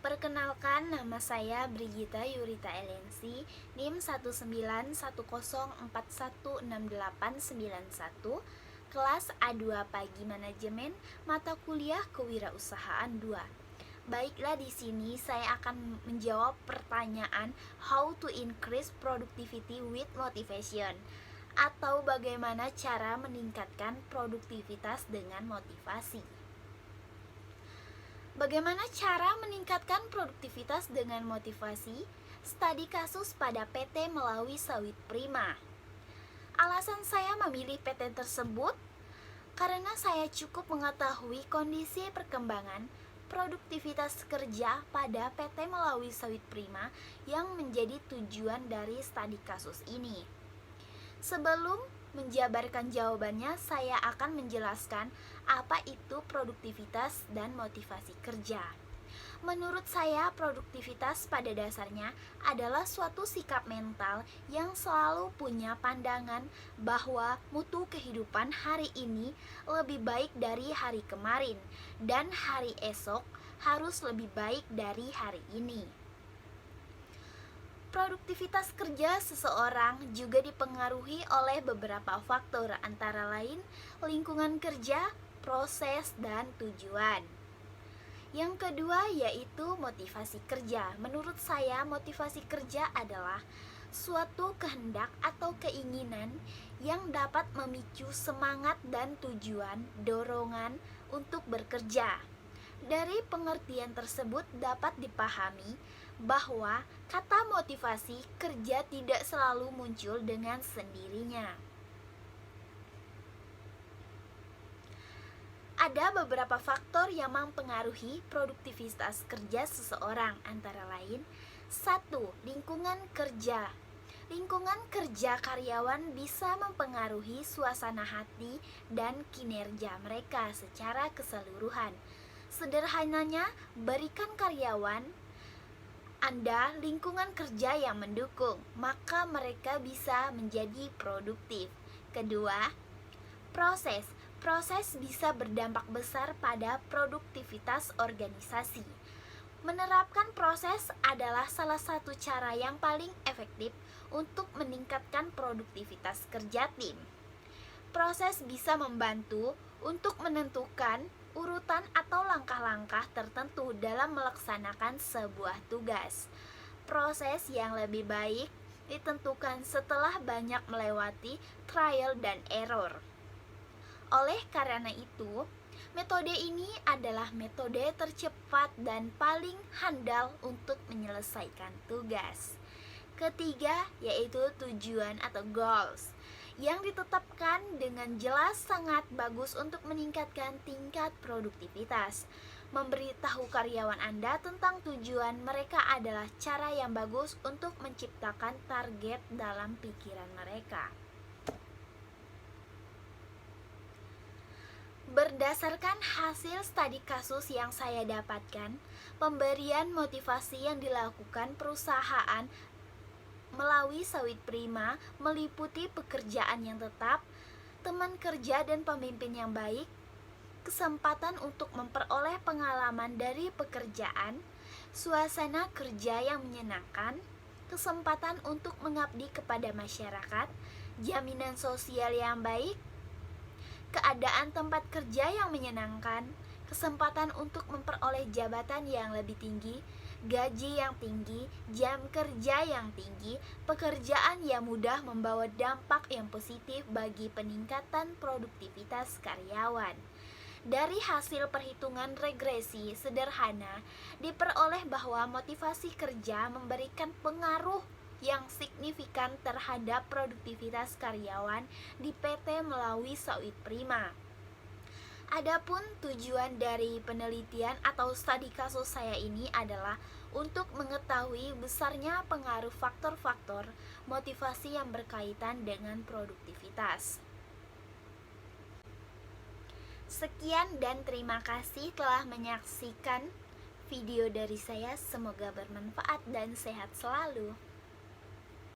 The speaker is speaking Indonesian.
Perkenalkan, nama saya Brigita Yurita Elensi, NIM 19104168891, kelas A2 Pagi Manajemen, mata kuliah Kewirausahaan 2. Baiklah, di sini saya akan menjawab pertanyaan how to increase productivity with motivation, atau bagaimana cara meningkatkan produktivitas dengan motivasi. Bagaimana cara meningkatkan produktivitas dengan motivasi? Studi kasus pada PT Melawi Sawit Prima. Alasan saya memilih PT tersebut karena saya cukup mengetahui kondisi perkembangan produktivitas kerja pada PT Melawi Sawit Prima yang menjadi tujuan dari studi kasus ini. Sebelum menjabarkan jawabannya, saya akan menjelaskan apa itu produktivitas dan motivasi kerja. Menurut saya, produktivitas pada dasarnya adalah suatu sikap mental yang selalu punya pandangan bahwa mutu kehidupan hari ini lebih baik dari hari kemarin, dan hari esok harus lebih baik dari hari ini. Produktivitas kerja seseorang juga dipengaruhi oleh beberapa faktor, antara lain lingkungan kerja, proses, dan tujuan. Yang kedua yaitu motivasi kerja. Menurut saya, motivasi kerja adalah suatu kehendak atau keinginan yang dapat memicu semangat dan tujuan dorongan untuk bekerja. Dari pengertian tersebut dapat dipahami bahwa kata motivasi kerja tidak selalu muncul dengan sendirinya. Ada beberapa faktor yang mempengaruhi produktivitas kerja seseorang, antara lain 1. Lingkungan kerja. Lingkungan kerja karyawan bisa mempengaruhi suasana hati dan kinerja mereka secara keseluruhan. Sederhananya, berikan karyawan Anda lingkungan kerja yang mendukung, maka mereka bisa menjadi produktif. Kedua, proses. Proses bisa berdampak besar pada produktivitas organisasi. Menerapkan proses adalah salah satu cara yang paling efektif untuk meningkatkan produktivitas kerja tim. Proses bisa membantu untuk menentukan urutan atau langkah-langkah tertentu dalam melaksanakan sebuah tugas. Proses yang lebih baik ditentukan setelah banyak melewati trial dan error. Oleh karena itu, metode ini adalah metode tercepat dan paling handal untuk menyelesaikan tugas. Ketiga, yaitu tujuan atau goals yang ditetapkan dengan jelas sangat bagus untuk meningkatkan tingkat produktivitas. Memberitahu karyawan Anda tentang tujuan mereka adalah cara yang bagus untuk menciptakan target dalam pikiran mereka. Berdasarkan hasil studi kasus yang saya dapatkan, pemberian motivasi yang dilakukan perusahaan Melawi Sawit Prima meliputi pekerjaan yang tetap, teman kerja dan pemimpin yang baik, kesempatan untuk memperoleh pengalaman dari pekerjaan, suasana kerja yang menyenangkan, kesempatan untuk mengabdi kepada masyarakat, jaminan sosial yang baik, keadaan tempat kerja yang menyenangkan, kesempatan untuk memperoleh jabatan yang lebih tinggi, gaji yang tinggi, jam kerja yang tinggi, pekerjaan yang mudah membawa dampak yang positif bagi peningkatan produktivitas karyawan. Dari hasil perhitungan regresi sederhana, diperoleh bahwa motivasi kerja memberikan pengaruh yang signifikan terhadap produktivitas karyawan di PT Melawi Sawit Prima. Adapun tujuan dari penelitian atau studi kasus saya ini adalah untuk mengetahui besarnya pengaruh faktor-faktor motivasi yang berkaitan dengan produktivitas. Sekian dan terima kasih telah menyaksikan video dari saya. Semoga bermanfaat dan sehat selalu.